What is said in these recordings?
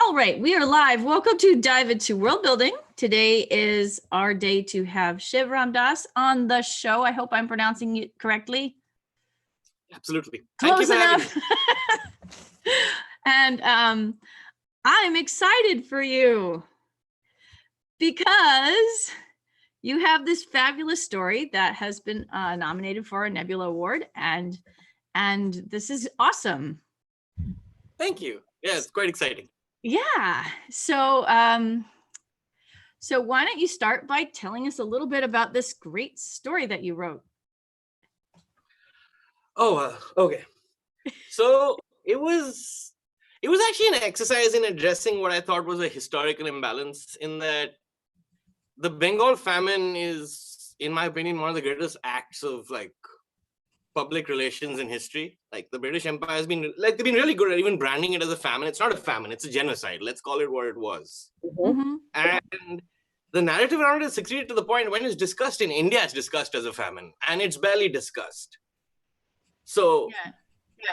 All right, we are live. Welcome to Dive into Worldbuilding. Today is our day to have Shiv Ramdas on the show. I hope I'm pronouncing it correctly. Absolutely. Close enough. And I'm excited for you because you have this fabulous story that has been nominated for a Nebula Award, and this is awesome. Thank you. Yeah, it's quite exciting. Yeah. So so why don't you start by telling us a little bit about this great story that you wrote? Oh, okay. So it was actually an exercise in addressing what I thought was a historical imbalance, in that the Bengal famine is, in my opinion, one of the greatest acts of like public relations in history. Like the British Empire has been they've been really good at even branding it as a famine. It's not a famine, it's a genocide. Let's call it what it was. Mm-hmm. And the narrative around it succeeded to the point when it's discussed in India, it's discussed as a famine, and it's barely discussed. So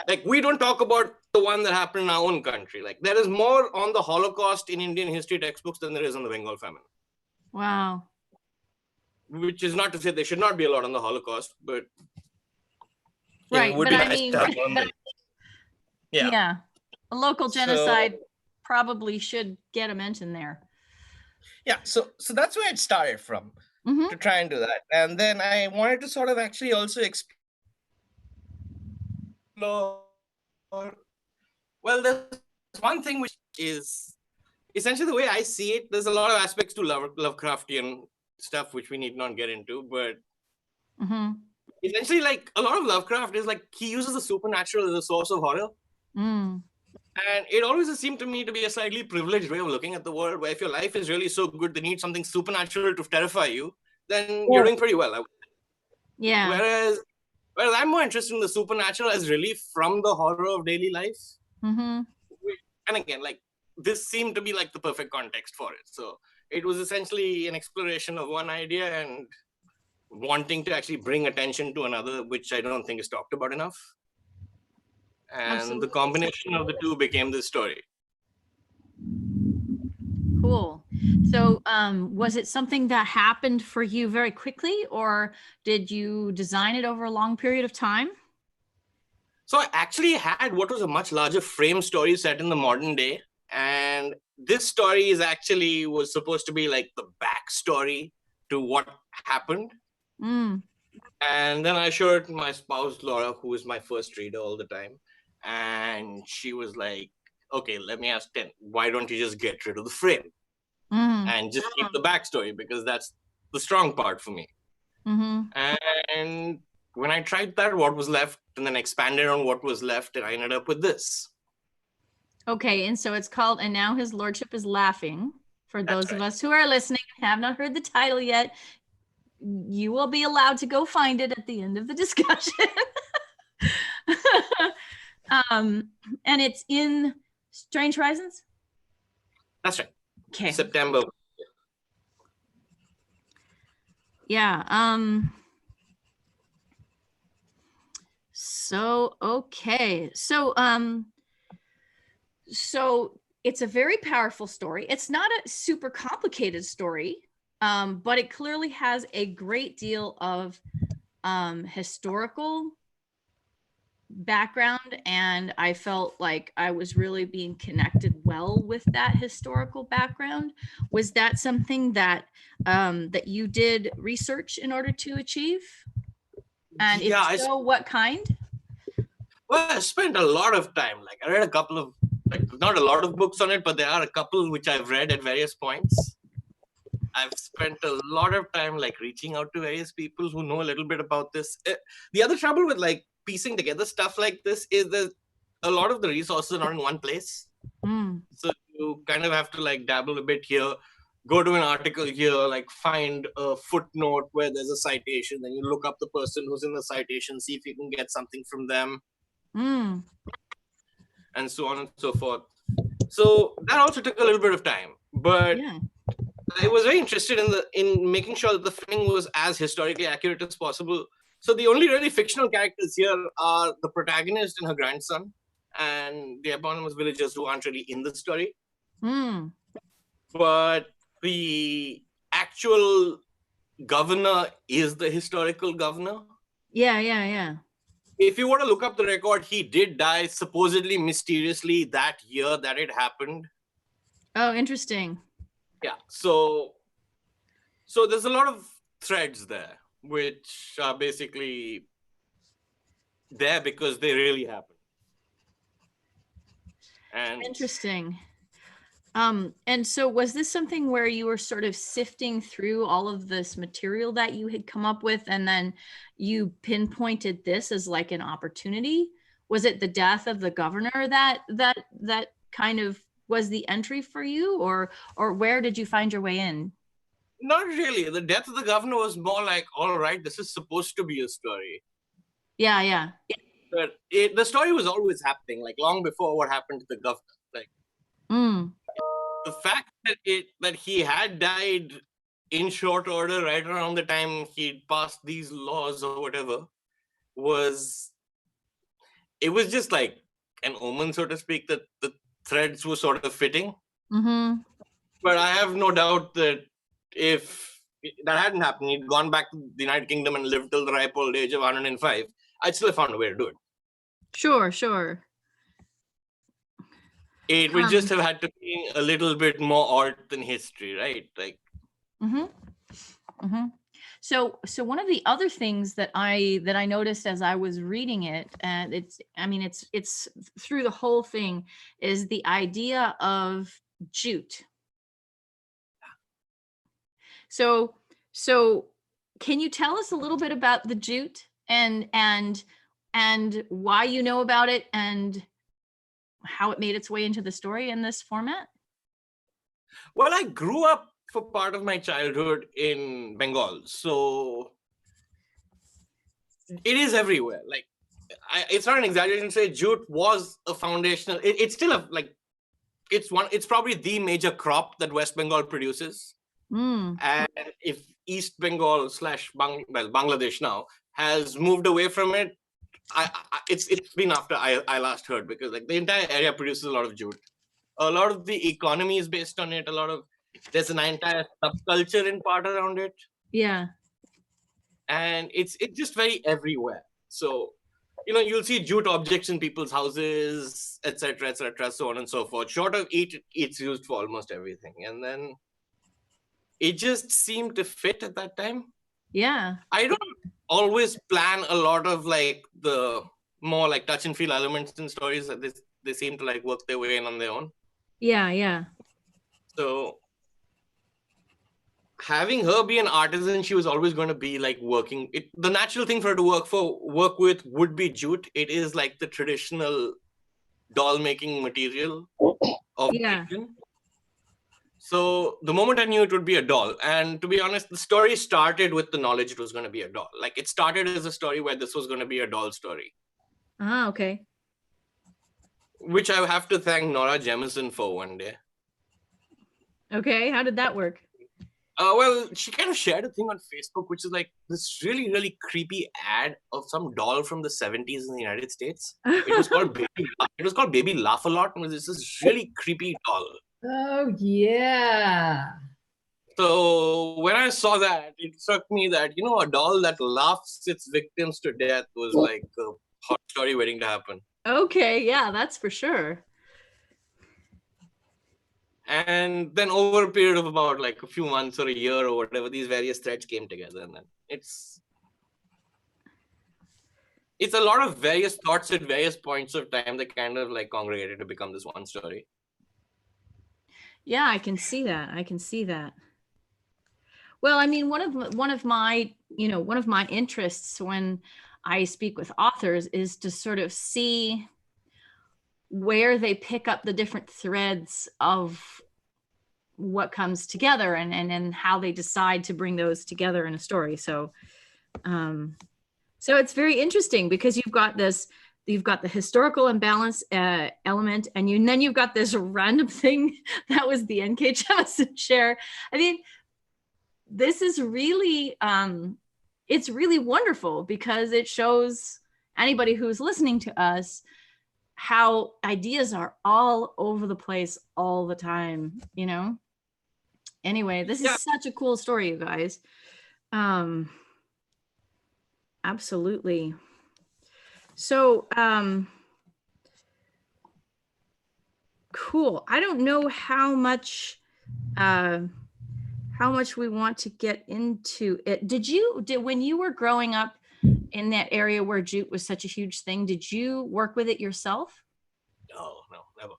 like we don't talk about the one that happened in our own country. Like there is more on the Holocaust in Indian history textbooks than there is on the Bengal famine. Wow. Which is not to say there should not be a lot on the Holocaust, but right. But I mean, yeah, a local genocide probably should get a mention there. Yeah, so that's where it started from, to try and do that. And then I wanted to sort of actually also explore, well, there's one thing which is essentially the way I see it. There's a lot of aspects to Lovecraftian stuff which we need not get into, but essentially like a lot of Lovecraft is like he uses the supernatural as a source of horror. And it always has seemed to me to be a slightly privileged way of looking at the world, where if your life is really so good, they need something supernatural to terrify you, then you're doing pretty well. Yeah. Whereas I'm more interested in the supernatural as relief from the horror of daily life. And again, like this seemed to be like the perfect context for it. So it was essentially an exploration of one idea and wanting to actually bring attention to another, which I don't think is talked about enough. And the combination of the two became this story. Cool. So was it something that happened for you very quickly, or did you design it over a long period of time? So I actually had what was a much larger frame story set in the modern day. And this story was supposed to be like the backstory to what happened. And then I showed my spouse, Laura, who is my first reader all the time. And she was like, okay, let me ask 10, why don't you just get rid of the frame and just keep the backstory, because that's the strong part for me. And when I tried that, what was left, and then expanded on what was left, and I ended up with this. Okay, and so it's called And Now His Lordship is Laughing. For those of us who are listening and have not heard the title yet, you will be allowed to go find it at the end of the discussion. And it's in Strange Horizons? That's right. Okay. September. Yeah. So, okay. So it's a very powerful story. It's not a super complicated story, but it clearly has a great deal of historical background, and I felt like I was really being connected well with that historical background. Was that something that that you did research in order to achieve? And if so, what kind? Well, I spent a lot of time. Like I read a couple of, like not a lot of books on it, but there are a couple which I've read at various points. I've spent a lot of time like reaching out to various people who know a little bit about this. The other trouble with like piecing together stuff like this is that a lot of the resources are not in one place. So you kind of have to like dabble a bit here, go to an article here, like find a footnote where there's a citation, then you look up the person who's in the citation, see if you can get something from them, and so on and so forth. So that also took a little bit of time, but I was very interested in making sure that the filming was as historically accurate as possible. So the only really fictional characters here are the protagonist and her grandson, and the eponymous villagers who aren't really in the story. Mm. But the actual governor is the historical governor. Yeah. If you want to look up the record, he did die supposedly mysteriously that year that it happened. Oh, interesting. Yeah. So there's a lot of threads there, which are basically there because they really happened. And Interesting. And so was this something where you were sort of sifting through all of this material that you had come up with, and then you pinpointed this as like an opportunity? Was it the death of the governor that kind of was the entry for you, or where did you find your way in? not really. The death of the governor was more like, all right, this is supposed to be a story. Yeah. But the story was always happening, like long before what happened to the governor. Like the fact that he had died in short order right around the time he passed these laws or whatever was just like an omen, so to speak, that the threads were sort of fitting. But I have no doubt that if that hadn't happened, he'd gone back to the United Kingdom and lived till the ripe old age of 105, I'd still have found a way to do it. Sure. It would just have had to be a little bit more art than history, right? Like. So one of the other things that I noticed as I was reading it, and it's through the whole thing, is the idea of jute. So can you tell us a little bit about the jute and why you know about it and how it made its way into the story in this format? Well, I grew up for part of my childhood in Bengal, so it is everywhere. Like, it's not an exaggeration to say jute was a foundational. It's still it's probably the major crop that West Bengal produces. And if East Bengal / Bangladesh now has moved away from it, it's been after I last heard, because like the entire area produces a lot of jute. A lot of the economy is based on it. There's an entire subculture in part around it. Yeah. And it's just very everywhere. So, you'll see jute objects in people's houses, etc., so on and so forth. Short of it's used for almost everything. And then it just seemed to fit at that time. Yeah. I don't always plan a lot of like the more like touch and feel elements in stories that they seem to like work their way in on their own. Yeah. So having her be an artisan, she was always going to be like working. The natural thing for her to work with would be jute. It is like the traditional doll making material of Asian. So the moment I knew it would be a doll, and to be honest, the story started with the knowledge it was going to be a doll. Like it started as a story where this was going to be a doll story. Ah, okay. Which I have to thank Nora Jemison for one day. Okay, how did that work? Well, she kind of shared a thing on Facebook, which is like this really, really creepy ad of some doll from the 70s in the United States. It was called Baby Laugh a Lot, and it was this really creepy doll. Oh, yeah. So when I saw that, it struck me that, a doll that laughs its victims to death was like a hot story waiting to happen. Okay, yeah, that's for sure. And then over a period of about like a few months or a year or whatever, these various threads came together, and then it's a lot of various thoughts at various points of time that kind of like congregated to become this one story. Yeah, I can see that. Well, I mean, one of my interests when I speak with authors is to sort of see where they pick up the different threads of what comes together and how they decide to bring those together in a story. So it's very interesting because you've got the historical imbalance element, and then you've got this random thing that was the N.K. Jemisin share. I mean, this is really it's really wonderful because it shows anybody who's listening to us how ideas are all over the place all the time, you know? Anyway, this is such a cool story, you guys. Absolutely. So, cool. I don't know how much we want to get into it. When you were growing up in that area where jute was such a huge thing, did you work with it yourself? No, never.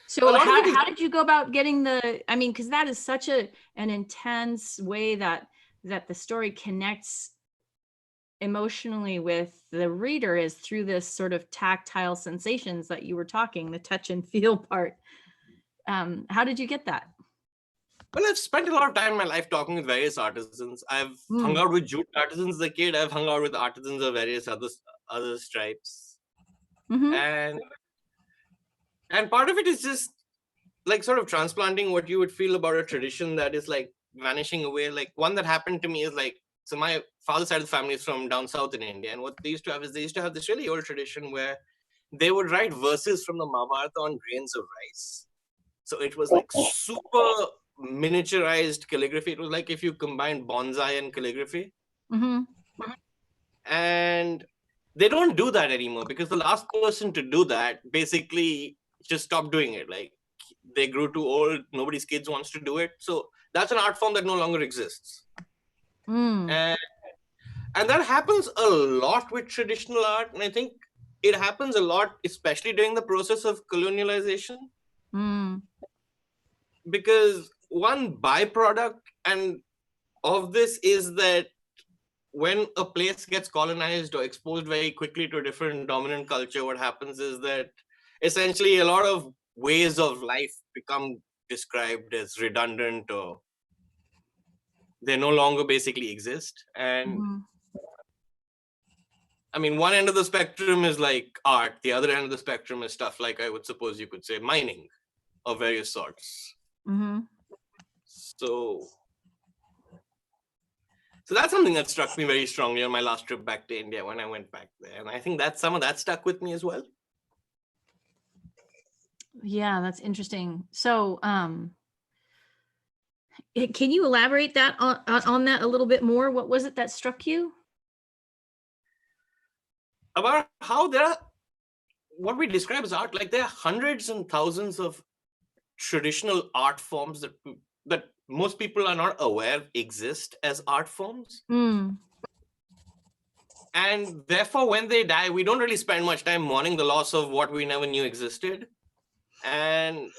So how did you go about getting because that is such an intense way that the story connects emotionally with the reader, is through this sort of tactile sensations that you were talking, the touch and feel part. How did you get that? Well, I've spent a lot of time in my life talking with various artisans. I've hung out with jute artisans as a kid. I've hung out with artisans of various other stripes. And part of it is just like sort of transplanting what you would feel about a tradition that is like vanishing away. Like one that happened to me is like, so my father's side of the family is from down south in India. And what they used to have is they used to have this really old tradition where they would write verses from the Mahabharata on grains of rice. So it was like super miniaturized calligraphy. It was like if you combined bonsai and calligraphy. And they don't do that anymore because the last person to do that basically just stopped doing it. Like they grew too old, nobody's kids wants to do it. So that's an art form that no longer exists. And that happens a lot with traditional art. And I think it happens a lot, especially during the process of colonialization. Because one byproduct of this is that when a place gets colonized or exposed very quickly to a different dominant culture, what happens is that essentially a lot of ways of life become described as redundant, or they no longer basically exist. And I mean, one end of the spectrum is like art. The other end of the spectrum is stuff like, I would suppose you could say, mining of various sorts. So that's something that struck me very strongly on my last trip back to India when I went back there. And I think that some of that stuck with me as well. Yeah, that's interesting. So can you elaborate that on that a little bit more? What was it that struck you? About how what we describe as art, like there are hundreds and thousands of traditional art forms that most people are not aware exist as art forms. And therefore, when they die, we don't really spend much time mourning the loss of what we never knew existed. And,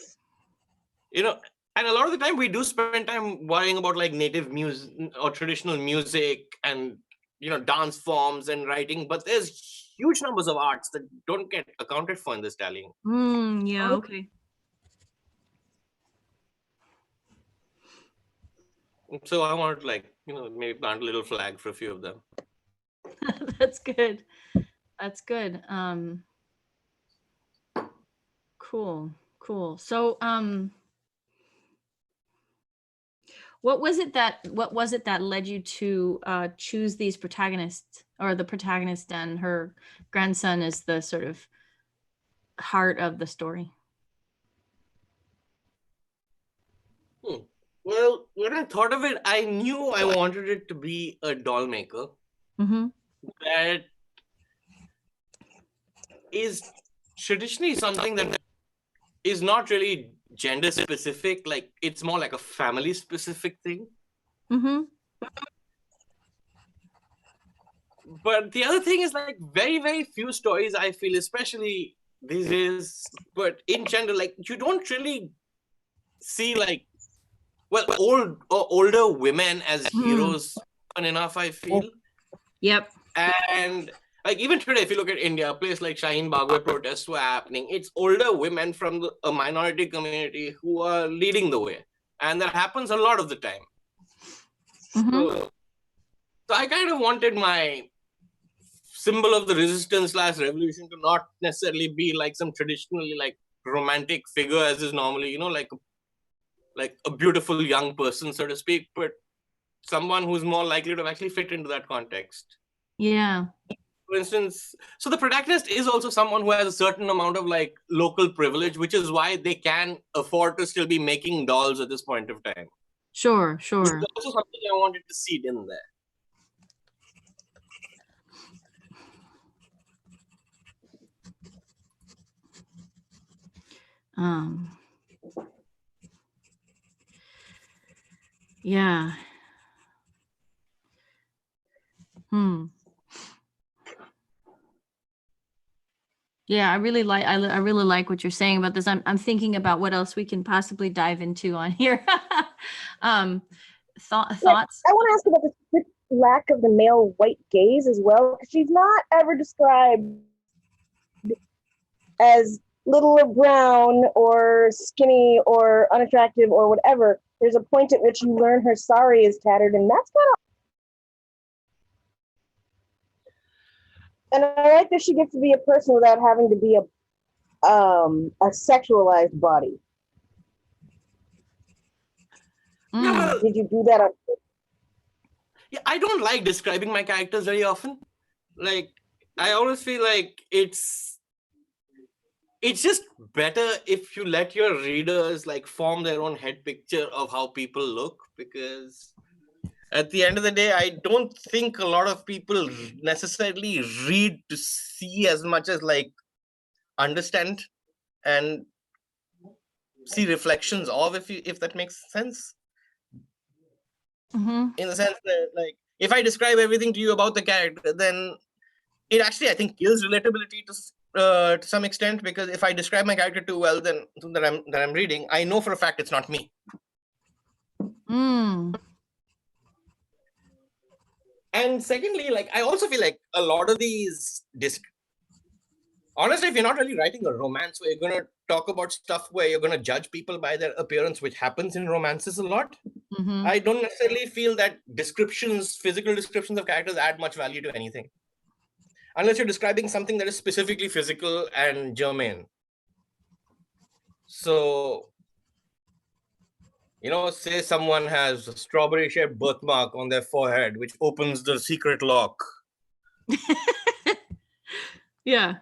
and a lot of the time we do spend time worrying about like native music or traditional music and, dance forms and writing, but there's huge numbers of arts that don't get accounted for in this tallying. Yeah, okay. So I wanted to maybe plant a little flag for a few of them. That's good. That's good. Cool. So, what was it that led you to choose these protagonists, or the protagonist and her grandson, as the sort of heart of the story? Well, when I thought of it, I knew I wanted it to be a doll maker that is traditionally something that is not really gender specific. Like it's more like a family specific thing. But the other thing is like very, very few stories, I feel, especially these days, but in general, like you don't really see like, well, older women as heroes enough, I feel. Yep. And like even today, if you look at India, a place like Shaheen Bagh where protests were happening, it's older women from a minority community who are leading the way. And that happens a lot of the time. So I kind of wanted my symbol of the resistance / revolution to not necessarily be like some traditionally like romantic figure as is normally, like a beautiful young person, so to speak, but someone who's more likely to actually fit into that context. Yeah. For instance, so the protagonist is also someone who has a certain amount of like local privilege, which is why they can afford to still be making dolls at this point of time. Sure, This sure. is also something I wanted to seed in there. Yeah. Yeah, I really like what you're saying about this. I'm thinking about what else we can possibly dive into on here. Thoughts? I want to ask about the lack of the male white gaze as well, because she's not ever described as little or brown or skinny or unattractive or whatever. There's a point at which you learn her sari is tattered, and that's kind of. And I like that she gets to be a person without having to be a sexualized body. Did you do that on? Yeah, I don't like describing my characters very often. Like, I always feel like it's just better if you let your readers like form their own head picture of how people look, because at the end of the day, I don't think a lot of people necessarily read to see as much as like understand and see reflections of, if that makes sense. In the sense that, like, if I describe everything to you about the character, then it actually, I think, kills relatability to some extent, because if I describe my character too well, then that I'm reading, I know for a fact it's not me. And secondly, like, I also feel like a lot of these honestly, if you're not really writing a romance where you're going to talk about stuff where you're going to judge people by their appearance, which happens in romances a lot, I don't necessarily feel that physical descriptions of characters add much value to anything. Unless you're describing something that is specifically physical and germane. So, say someone has a strawberry-shaped birthmark on their forehead, which opens the secret lock. Yeah.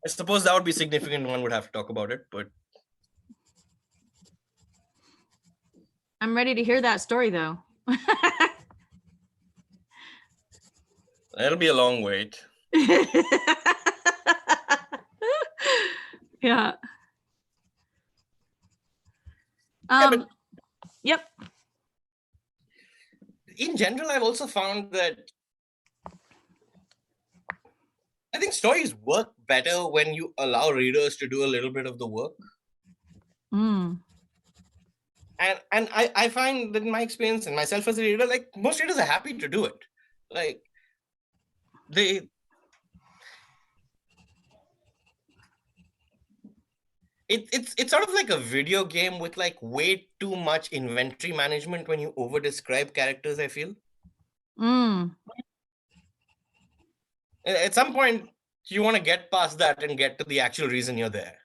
I suppose that would be significant. One would have to talk about it, but I'm ready to hear that story, though. It'll be a long wait. Yeah. Yep. In general, I've also found that I think stories work better when you allow readers to do a little bit of the work. And I find that in my experience and myself as a reader, like, most readers are happy to do it. Like, it's sort of like a video game with like way too much inventory management when you over describe characters, I feel. At some point, you want to get past that and get to the actual reason you're there.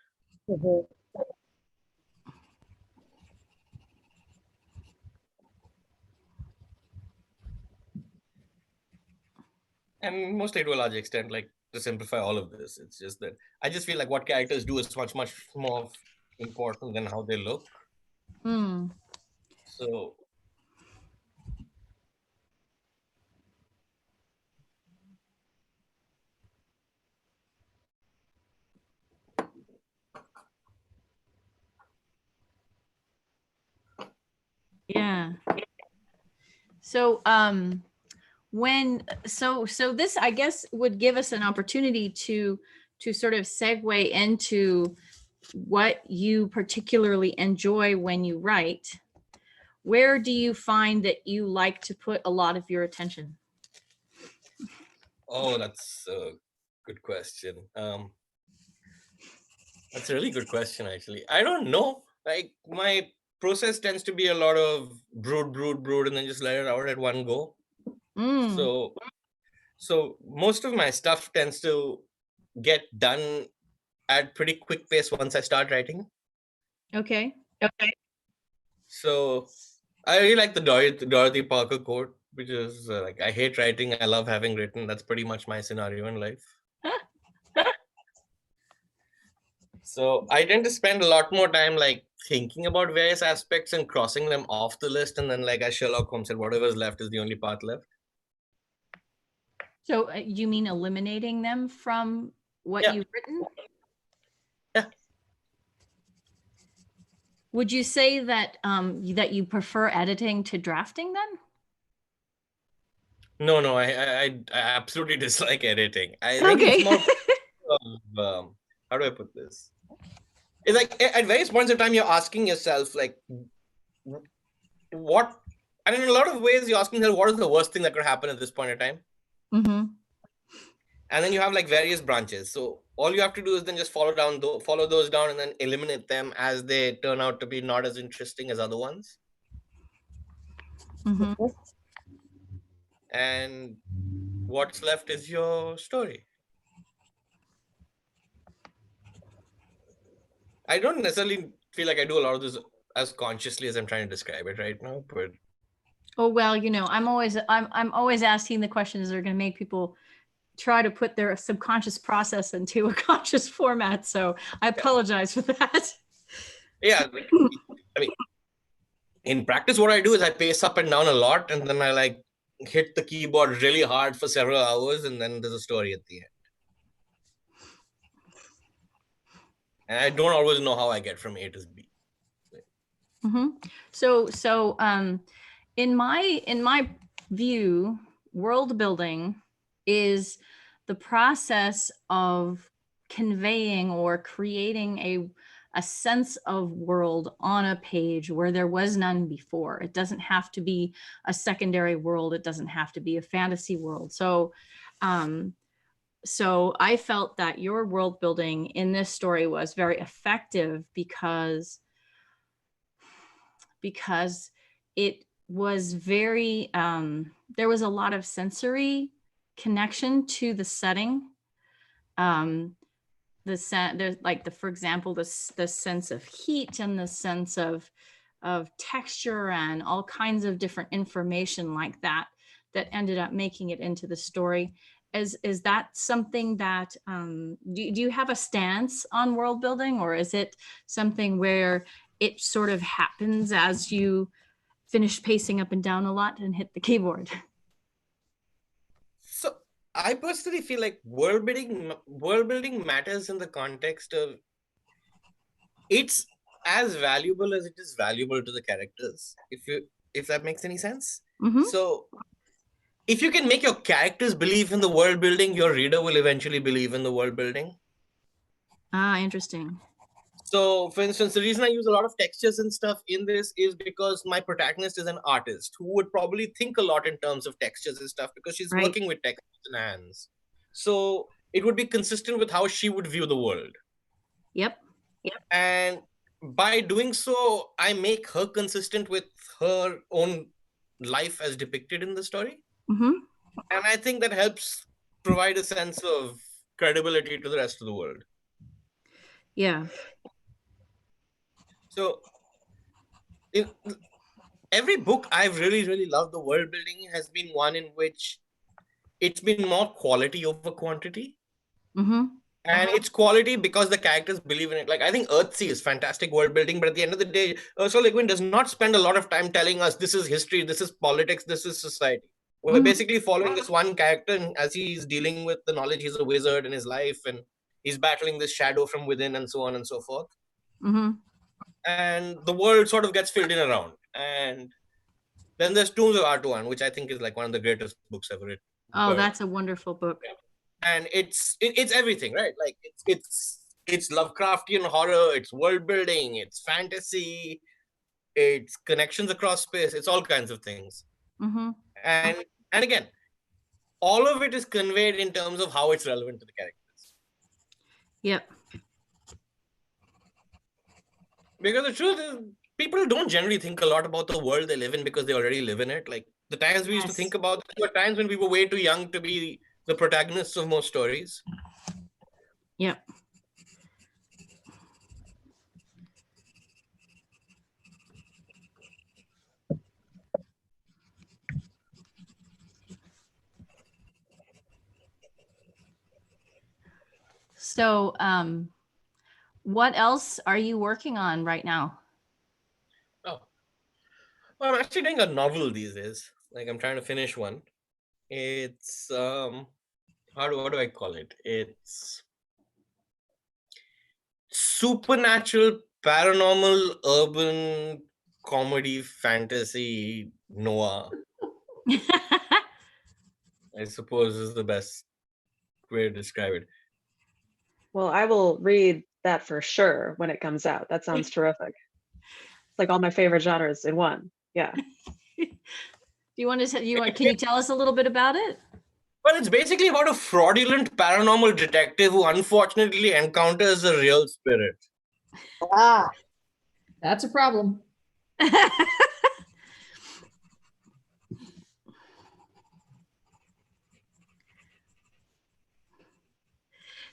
And mostly to a large extent, like, to simplify all of this, it's just that I just feel like what characters do is much more important than how they look. So yeah. So so this, I guess, would give us an opportunity to sort of segue into what you particularly enjoy when you write. Where do you find that you like to put a lot of your attention? Oh, that's a good question. That's a really good question, actually. I don't know. Like, my process tends to be a lot of brood, and then just let it out at one go. So most of my stuff tends to get done at pretty quick pace once I start writing. Okay. So I really like the Dorothy Parker quote which is like, I hate writing. I love having written. That's pretty much my scenario in life. So I tend to spend a lot more time like thinking about various aspects and crossing them off the list. And then, like as Sherlock Holmes said, whatever's left is the only part left. So you mean eliminating them from what Yeah. you've written? Yeah. Would you say that that you prefer editing to drafting then? No, I absolutely dislike editing. I think it's more of, how do I put this? It's like at various points of time, you're asking yourself, like, what? And in a lot of ways, you're asking yourself, what is the worst thing that could happen at this point in time? Mm-hmm. And then you have like various branches. So all you have to do is then just follow those down and then eliminate them as they turn out to be not as interesting as other ones. Mm-hmm. And what's left is your story. I don't necessarily feel like I do a lot of this as consciously as I'm trying to describe it right now, but Oh well, you know, I'm always asking the questions that are going to make people try to put their subconscious process into a conscious format. So I apologize for that. yeah, I mean, in practice, what I do is I pace up and down a lot, and then I like hit the keyboard really hard for several hours, and then there's a story at the end. And I don't always know how I get from A to B. Mm-hmm. So in my view, world building is the process of conveying or creating a sense of world on a page where there was none before. It doesn't have to be a secondary world. It doesn't have to be a fantasy world. So I felt that your world building in this story was very effective because it was very, there was a lot of sensory connection to the setting. There's like for example, the sense of heat and the sense of texture and all kinds of different information like that ended up making it into the story. Is that something that, do you have a stance on world building, or is it something where it sort of happens as you finish pacing up and down a lot and hit the keyboard? So I personally feel like world building matters in the context of it's as valuable as it is valuable to the characters, if that makes any sense. Mm-hmm. So if you can make your characters believe in the world building, your reader will eventually believe in the world building. Ah, interesting. So, for instance, the reason I use a lot of textures and stuff in this is because my protagonist is an artist who would probably think a lot in terms of textures and stuff because she's Right. working with textures in hands. So it would be consistent with how she would view the world. Yep. And by doing so, I make her consistent with her own life as depicted in the story. Mm-hmm. And I think that helps provide a sense of credibility to the rest of the world. Yeah. So in every book I've really loved, the world building has been one in which it's been more quality over quantity. Mm-hmm. And it's quality because the characters believe in it. Like I think Earthsea is fantastic world building, but at the end of the day, Ursula Le Guin does not spend a lot of time telling us this is history, this is politics, this is society. We're basically following this one character, and as he's dealing with the knowledge he's a wizard in his life, and he's battling this shadow from within, and so on and so forth. Mm-hmm. And the world sort of gets filled in around. And then there's Tombs of Artuan, which I think is like one of the greatest books ever written. Oh, that's a wonderful book. And it's everything, right? Like it's Lovecraftian horror, it's world building, it's fantasy, it's connections across space, it's all kinds of things. Mm-hmm. And again, all of it is conveyed in terms of how it's relevant to the characters. Yep. Because the truth is, people don't generally think a lot about the world they live in because they already live in it. Like the times we used to think about, there were times when we were way too young to be the protagonists of most stories. Yep. So, what else are you working on right now? Oh, well, I'm actually doing a novel these days. Like I'm trying to finish one. It's what do I call it? It's supernatural, paranormal, urban comedy, fantasy, noir. I suppose is the best way to describe it. Well, I will read that for sure when it comes out. That sounds terrific. It's like all my favorite genres in one. Yeah. Can you tell us a little bit about it? Well, it's basically about a fraudulent paranormal detective who unfortunately encounters a real spirit. Ah, That's a problem.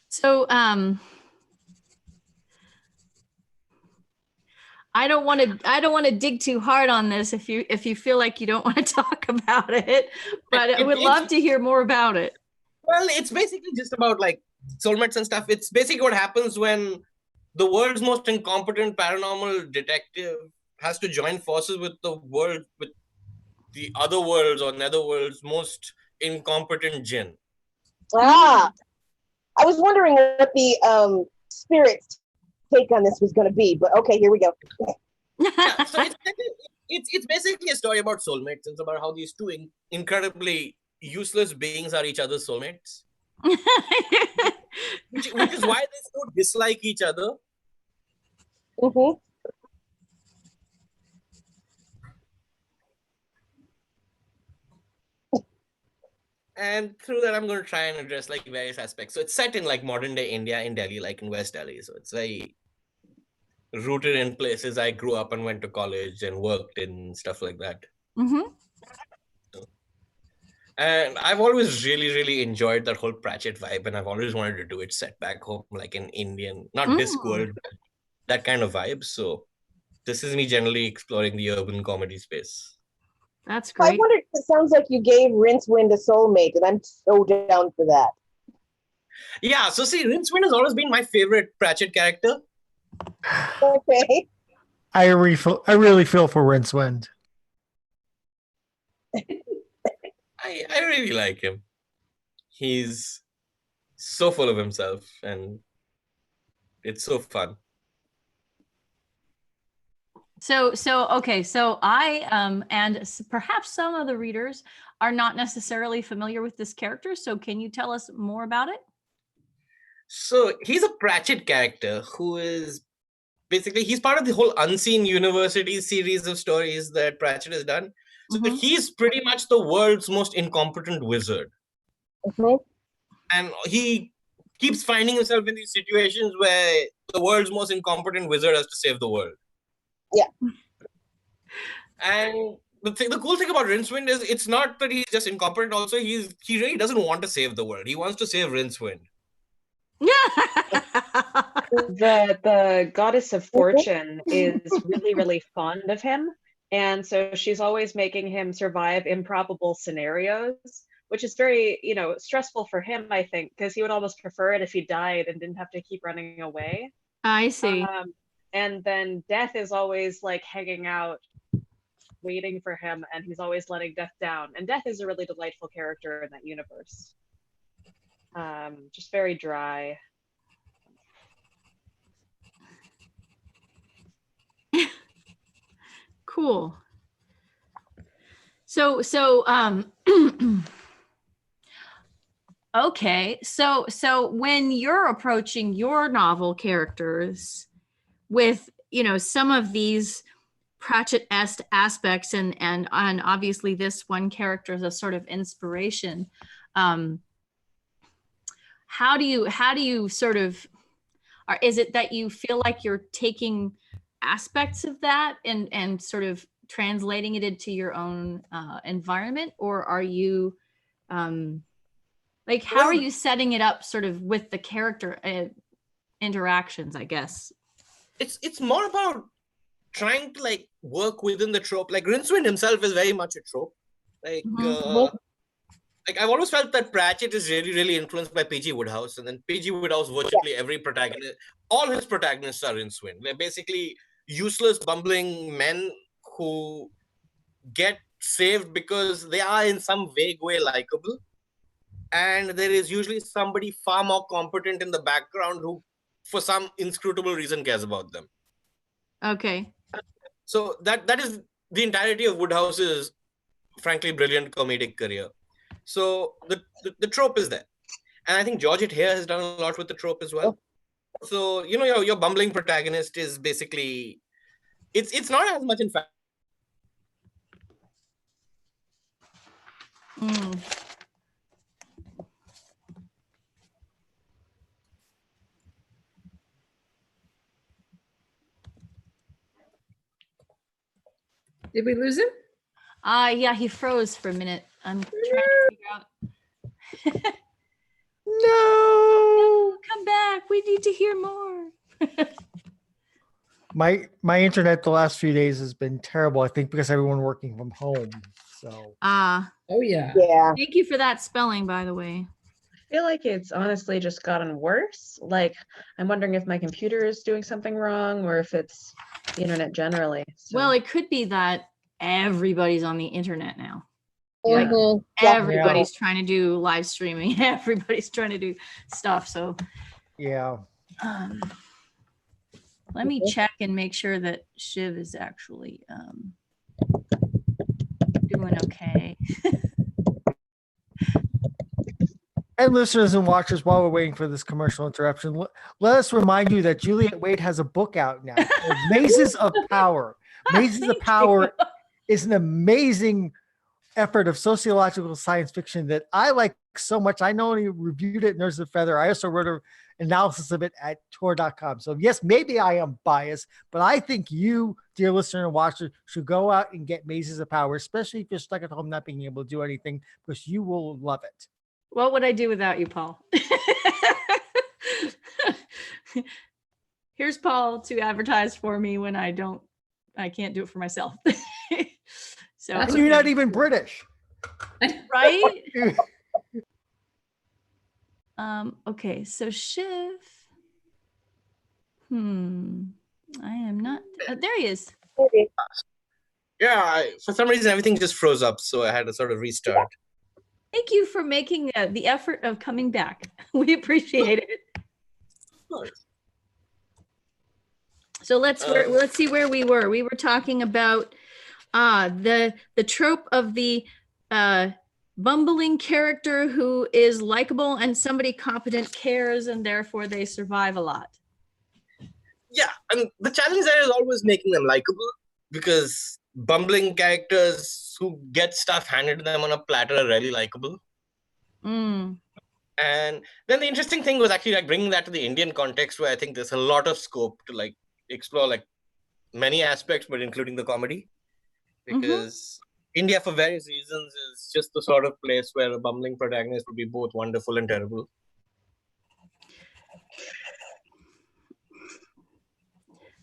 So, I don't want to dig too hard on this if you feel like you don't want to talk about it, but I would love to hear more about it. Well, it's basically just about like soulmates and stuff. It's basically what happens when the world's most incompetent paranormal detective has to join forces with the other worlds or netherworld's most incompetent jinn. I was wondering what the spirit's take on this was going to be, but okay, here we go. Yeah, so it's basically a story about soulmates. It's about how these two incredibly useless beings are each other's soulmates, which is why they so dislike each other. Mm-hmm. And through that, I'm going to try and address like various aspects. So it's set in like modern day India in Delhi, like in West Delhi. So it's very rooted in places I grew up and went to college and worked in, stuff like that. Mm-hmm. And I've always really, really enjoyed that whole Pratchett vibe, and I've always wanted to do it set back home, like in Indian, not Discworld, that kind of vibe. So this is me generally exploring the urban comedy space. That's I great. wonder, it sounds like you gave Rincewind a soulmate, and I'm so down for that. Yeah, so see, Rincewind has always been my favorite Pratchett character. Okay. I really feel for Rincewind. I really like him. He's so full of himself, and it's so fun. So okay, so I and perhaps some of the readers are not necessarily familiar with this character. So can you tell us more about it? So he's a Pratchett character who is basically, he's part of the whole Unseen University series of stories that Pratchett has done. So he's pretty much the world's most incompetent wizard. Mm-hmm. And he keeps finding himself in these situations where the world's most incompetent wizard has to save the world. Yeah. And the cool thing about Rincewind is it's not that he's just incompetent. Also, he really doesn't want to save the world. He wants to save Rincewind. The goddess of fortune is really, really fond of him. And so she's always making him survive improbable scenarios, which is very, stressful for him, I think, because he would almost prefer it if he died and didn't have to keep running away. I see. And then Death is always like hanging out, waiting for him, and he's always letting Death down. And Death is a really delightful character in that universe. Just very dry. Cool. So okay. So when you're approaching your novel characters with, some of these Pratchett-esque aspects and obviously this one character is a sort of inspiration, how do you sort of, or is it that you feel like you're taking aspects of that and sort of translating it into your own environment, or are you how are you setting it up sort of with the character interactions, I guess? It's more about trying to like work within the trope. Like Rincewind himself is very much a trope. Like like I've always felt that Pratchett is really influenced by P.G. Wodehouse, and then P.G. Wodehouse virtually every protagonist, all his protagonists are in Swin. They're basically useless, bumbling men who get saved because they are in some vague way likable, and there is usually somebody far more competent in the background who, for some inscrutable reason, cares about them. Okay. So that is the entirety of Wodehouse's frankly brilliant comedic career. So the trope is there, and I think Georgette Hare has done a lot with the trope as well. So your bumbling protagonist is basically it's not as much in fact. Mm. Did we lose him? Yeah, he froze for a minute. I'm trying to figure out. No. Come back. We need to hear more. My internet the last few days has been terrible. I think because everyone working from home. So Ah, Oh yeah. Yeah. thank you for that spelling, by the way. I feel like it's honestly just gotten worse. Like, I'm wondering if my computer is doing something wrong or if it's the internet generally. So. Well, it could be that everybody's on the internet now. Yeah. Mhm. Everybody's trying to do live streaming. Everybody's trying to do stuff. So yeah. let me check and make sure that Shiv is actually doing okay. And listeners and watchers, while we're waiting for this commercial interruption, let us remind you that Juliet Wade has a book out now, called Mazes of Power. Mazes of Thank Power you. is an amazing effort of sociological science fiction that I like so much. I not only reviewed it in Nerds of Feather, I also wrote an analysis of it at Tor.com. So yes, maybe I am biased, but I think you, dear listener and watcher, should go out and get Mazes of Power, especially if you're stuck at home not being able to do anything, because you will love it. What would I do without you, Paul? Here's Paul to advertise for me when I can't do it for myself. So That's And you're not even British. right? Okay, so Shiv. I am not. There he is. Maybe. Yeah, for some reason everything just froze up, so I had to sort of restart. Thank you for making the effort of coming back. We appreciate it. So let's see where we were. We were talking about the trope of the bumbling character who is likable and somebody competent cares, and therefore they survive a lot. Yeah, and the challenge there is always making them likable, because bumbling characters who get stuff handed to them on a platter are really likable. Mm. And then the interesting thing was actually like bringing that to the Indian context, where I think there's a lot of scope to like explore like many aspects, but including the comedy, because India, for various reasons, is just the sort of place where a bumbling protagonist would be both wonderful and terrible.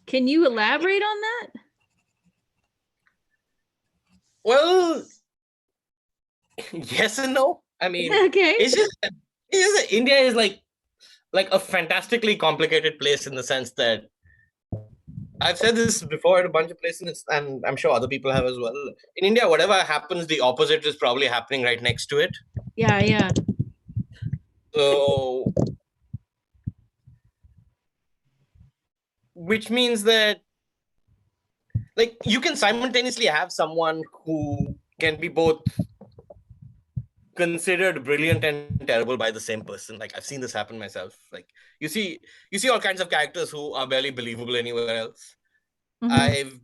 Can you elaborate on that? Well, yes and no. I mean, Okay. it's just that India is like a fantastically complicated place in the sense that I've said this before at a bunch of places, and I'm sure other people have as well. In India, whatever happens, the opposite is probably happening right next to it. Yeah. So, which means that like you can simultaneously have someone who can be both considered brilliant and terrible by the same person. Like I've seen this happen myself. Like you see all kinds of characters who are barely believable anywhere else. Mhm. I've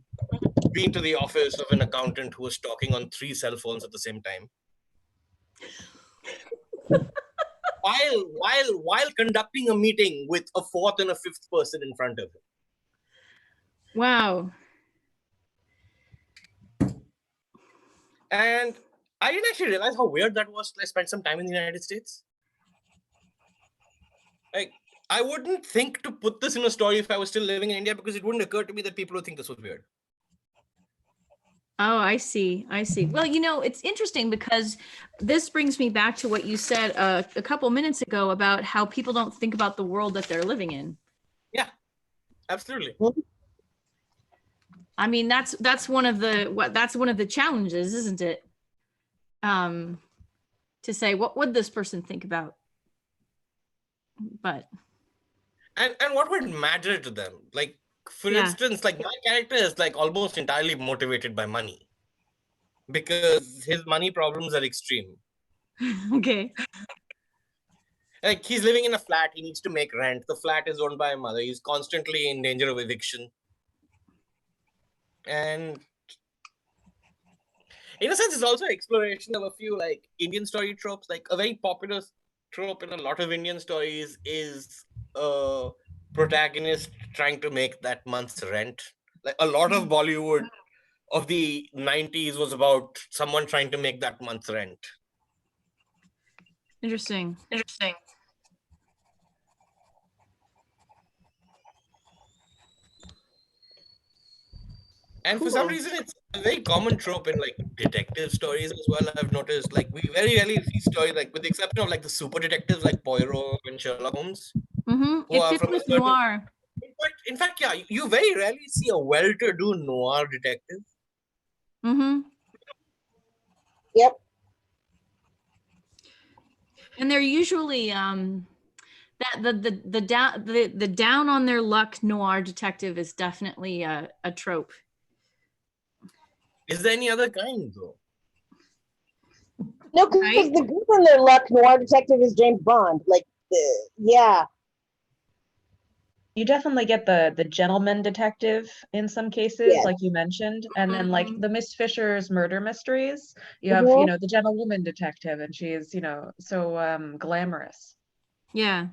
been to the office of an accountant who was talking on 3 cell phones at the same time, while conducting a meeting with a 4th and a 5th person in front of him. Wow. And I didn't actually realize how weird that was till I spent some time in the United States. Like, I wouldn't think to put this in a story if I was still living in India, because it wouldn't occur to me that people would think this was weird. Oh, I see. I see. Well, it's interesting because this brings me back to what you said a couple minutes ago about how people don't think about the world that they're living in. Yeah, absolutely. I mean, that's one of the challenges, isn't it? To say, what would this person think about? But And what would matter to them? Like, for Yeah. instance, like my character is like almost entirely motivated by money because his money problems are extreme. okay. Like he's living in a flat, he needs to make rent. The flat is owned by a mother. He's constantly in danger of eviction. And in a sense, it's also exploration of a few like Indian story tropes. Like a very popular trope in a lot of Indian stories is a protagonist trying to make that month's rent. Like a lot of Bollywood of the 90s was about someone trying to make that month's rent. Interesting. And for some Cool. reason, it's a very common trope in like detective stories as well. I've noticed, like we very rarely see stories, like with the exception of like the super detectives like Poirot and Sherlock Holmes, who It are fits from a with certain. noir. In fact, yeah, you very rarely see a well-to-do noir detective. Yep. And they're usually that the down on their luck noir detective is definitely a trope. Is there any other kind though? No, because Right? the good in their luck noir detective is James Bond. Like, yeah. You definitely get the gentleman detective in some cases, Yes. like you mentioned, and then like Mhm. the Miss Fisher's murder mysteries. You have, Mhm. the gentlewoman detective, and she's, so glamorous. Yeah.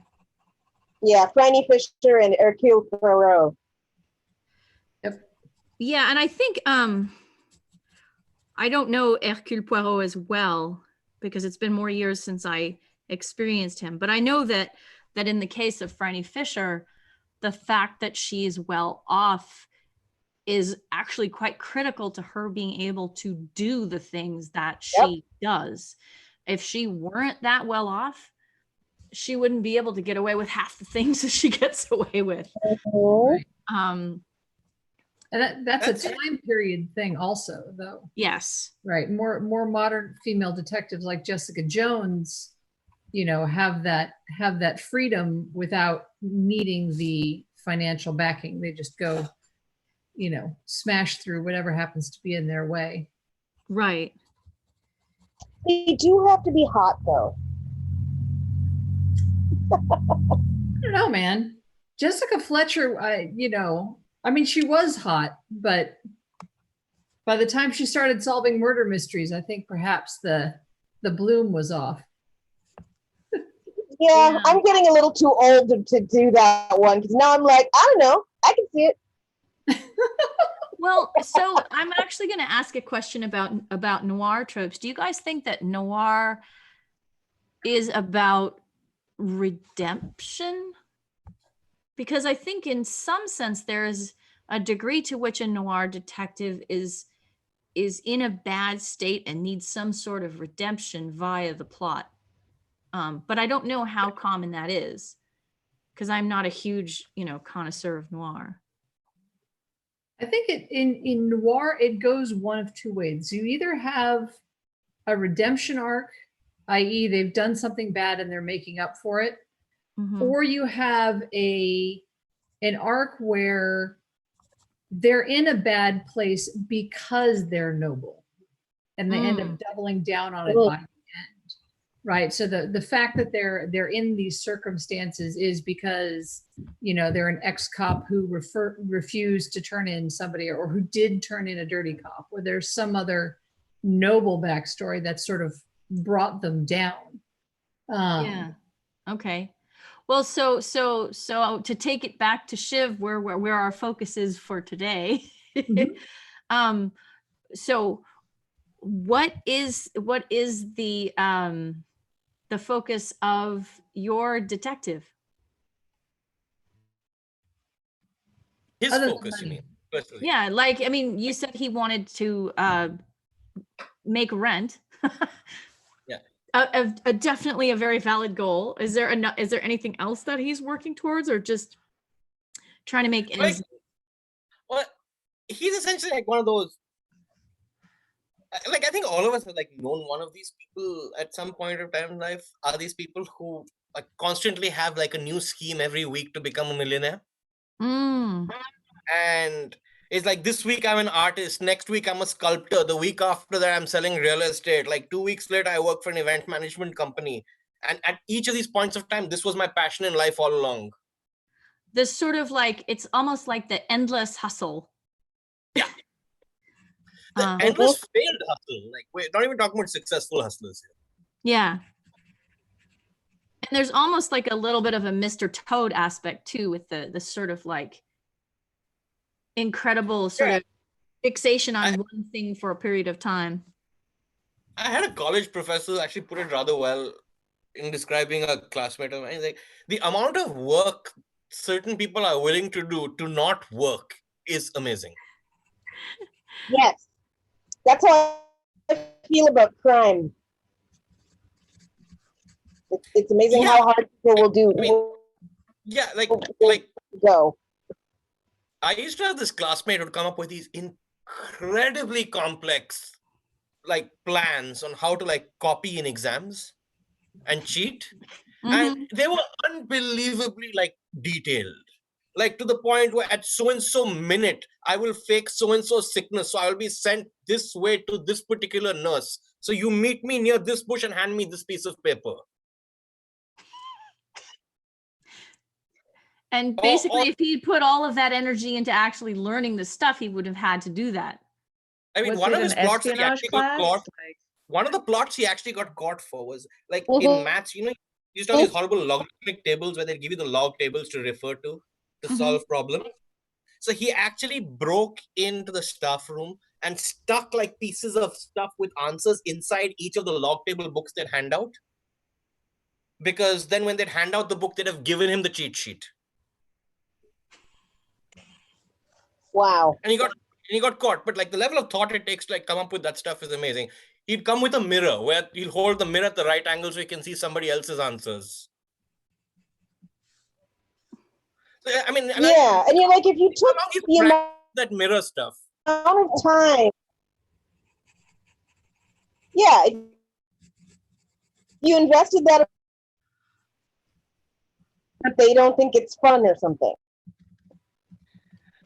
Yeah, Franny Fisher and Hercule Poirot. Yeah, and I think I don't know Hercule Poirot as well because it's been more years since I experienced him, but I know that in the case of Franny Fisher, the fact that she's well off is actually quite critical to her being able to do the things that she does. If she weren't that well off, she wouldn't be able to get away with half the things that she gets away with. Mhm. Um, And that's a time period thing also, though. yes. Right. More modern female detectives like Jessica Jones, have that freedom without needing the financial backing. They just go, smash through whatever happens to be in their way. Right. They do have to be hot, though. I don't know, man. Jessica Fletcher, I mean, she was hot, but by the time she started solving murder mysteries, I think perhaps the bloom was off. Yeah, I'm getting a little too old to do that one because now I'm like, I don't know. I can see it. Well, so I'm actually going to ask a question about noir tropes. Do you guys think that noir is about redemption? Because I think in some sense there is a degree to which a noir detective is in a bad state and needs some sort of redemption via the plot. But I don't know how common that is because I'm not a huge, connoisseur of noir. I think in noir, it goes one of two ways. You either have a redemption arc, i.e. they've done something bad and they're making up for it, or you have an arc where they're in a bad place because they're noble and they end up doubling down on it by the end. Right. So the fact that they're in these circumstances is because, they're an ex-cop who refused to turn in somebody or who did turn in a dirty cop, or there's some other noble backstory that sort of brought them down. Yeah. Okay. Well, so to take it back to Shiv, where our focus is for today. So what is the focus of your detective? His Other than focus, you money. mean? personally. Yeah, like, I mean, you said he wanted to make rent. Yeah. Definitely a very valid goal. Is there anything else that he's working towards, or just trying to make ends? Well, he's essentially like one of those. Like, I think all of us have like known one of these people at some point of time in life. Are these people who like constantly have like a new scheme every week to become a millionaire? Mm. And it's like, this week I'm an artist, next week I'm a sculptor, the week after that I'm selling real estate, like 2 weeks later I work for an event management company. And at each of these points of time, this was my passion in life all along. This sort of like, it's almost like the endless hustle. Yeah. The endless failed hustle. Like, we're not even talking about successful hustlers here. Yeah. And there's almost like a little bit of a Mr. Toad aspect too, with the sort of like incredible sort of fixation on one thing for a period of time. I had a college professor who actually put it rather well in describing a classmate of mine. He's like, the amount of work certain people are willing to do to not work is amazing. Yes. That's how I feel about crime. It's amazing how hard people will do. I mean, yeah, like go. I used to have this classmate who'd come up with these incredibly complex like plans on how to like copy in exams and cheat. And they were unbelievably like detailed, like to the point where at so-and-so minute I will fake so-and-so sickness, so I will be sent this way to this particular nurse, so you meet me near this bush and hand me this piece of paper. And basically, if he put all of that energy into actually learning the stuff, he would have had to do that. I mean, Was one it of his an plots that he espionage actually got class? caught. One of the plots he actually got caught for was like in maths, you know, you used to have these horrible logarithmic tables where they give you the log tables to refer to solve problems. So he actually broke into the staff room and stuck like pieces of stuff with answers inside each of the log table books they'd hand out. Because then when they'd hand out the book, they'd have given him the cheat sheet. Wow. And he got caught. But like the level of thought it takes to like come up with that stuff is amazing. He'd come with a mirror where he'll hold the mirror at the right angle so he can see somebody else's answers. So, I mean, and you're like, if you took that mirror stuff, amount of time, you invested that, they don't think it's fun or something.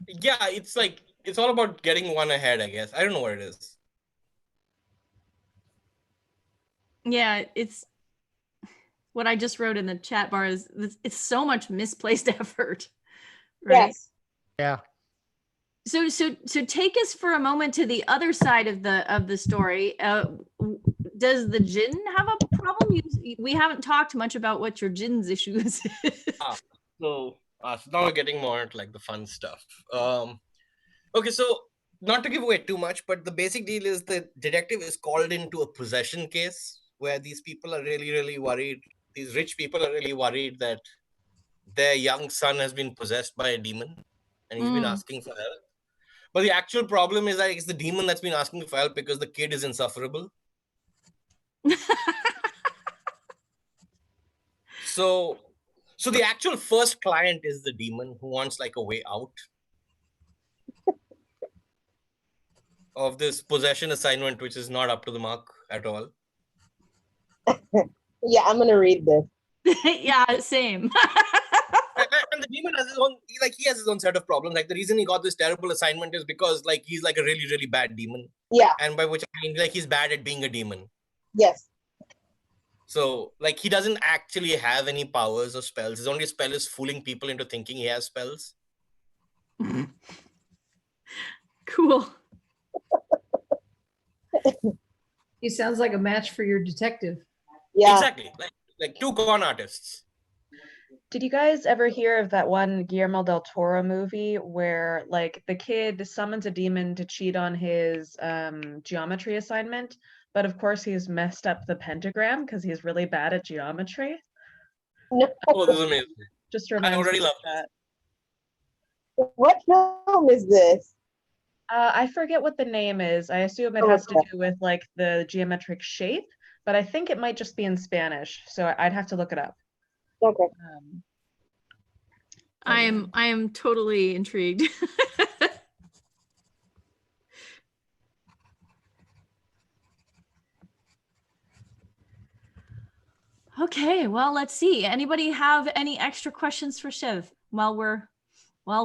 Yeah, it's like, it's all about getting one ahead, I guess. I don't know what it is. Yeah, it's what I just wrote in the chat bar is it's so much misplaced effort, right? Yes. Yeah. So take us for a moment to the other side of the story. Does the Jinn have a problem? We haven't talked much about what your Jinn's issues is. So now we're getting more into like the fun stuff. Okay, so not to give away too much, but the basic deal is the detective is called into a possession case where these people are really, really worried. These rich people are really worried that their young son has been possessed by a demon and he's been asking for help. But the actual problem is that it's the demon that's been asking for help because the kid is insufferable. So the actual first client is the demon who wants like a way out of this possession assignment, which is not up to the mark at all. Yeah, I'm gonna read this. Yeah, same. And the demon has his own, he has his own set of problems. Like the reason he got this terrible assignment is because like he's like a really, really bad demon. Yeah. And by which I mean like he's bad at being a demon. Yes. So like he doesn't actually have any powers or spells. His only spell is fooling people into thinking he has spells. Cool. He sounds like a match for your detective. Yeah. Exactly. Like two con artists. Did you guys ever hear of that one Guillermo del Toro movie where like the kid summons a demon to cheat on his geometry assignment, but of course he's messed up the pentagram because he's really bad at geometry? No. Oh, this is amazing. Just I reminds already me love of that. What film is this? I forget what the name is. I assume it Oh, has to okay. do with like the geometric shape, but I think it might just be in Spanish. So I'd have to look it up. Okay. I am totally intrigued. Okay, well, let's see. Anybody have any extra questions for Shiv while we're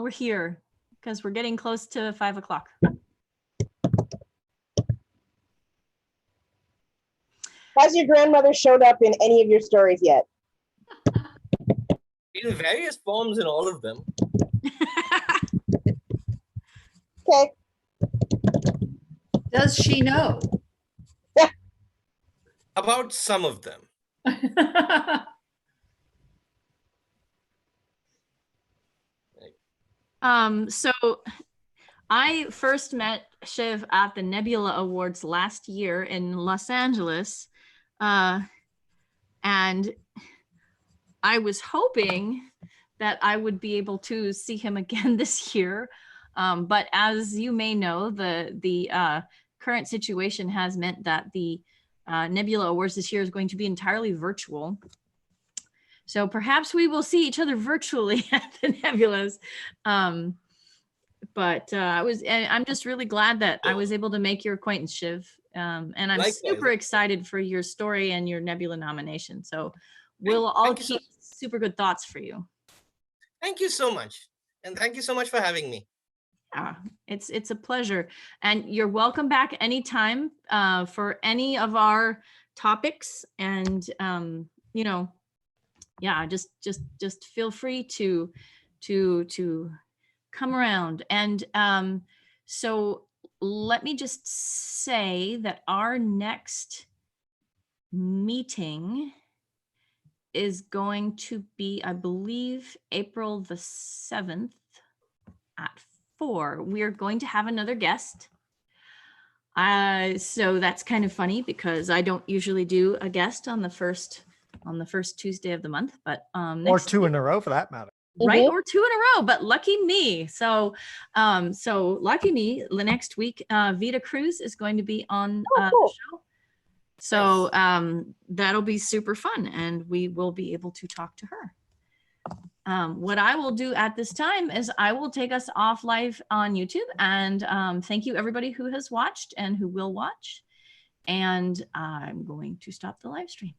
here? Because we're getting close to 5 o'clock. Has your grandmother showed up in any of your stories yet? In various forms in all of them. Okay. Does she know? About some of them. So I first met Shiv at the Nebula Awards last year in Los Angeles. And I was hoping that I would be able to see him again this year. But as you may know, the current situation has meant that the Nebula Awards this year is going to be entirely virtual. So perhaps we will see each other virtually at the Nebulas. But I'm just really glad that I was able to make your acquaintance, Shiv. And I'm Likewise. super excited for your story and your Nebula nomination. So we'll all Thank you so- keep super good thoughts for you. Thank you so much. And thank you so much for having me. It's a pleasure. And you're welcome back anytime for any of our topics. And, you know, yeah, just feel free to come around. And so let me just say that our next meeting is going to be, I believe, April the 7th at 4. We are going to have another guest. So that's kind of funny because I don't usually do a guest on the first Tuesday of the month, but Or next 2 week, in a row for that matter. right? Mhm. Or 2 in a row, but lucky me. So lucky me, the next week, Vita Cruz is going to be on Oh, the cool. show. So that'll be super fun and we will be able to talk to her. What I will do at this time is I will take us off live on YouTube, and thank you everybody who has watched and who will watch. And I'm going to stop the live stream.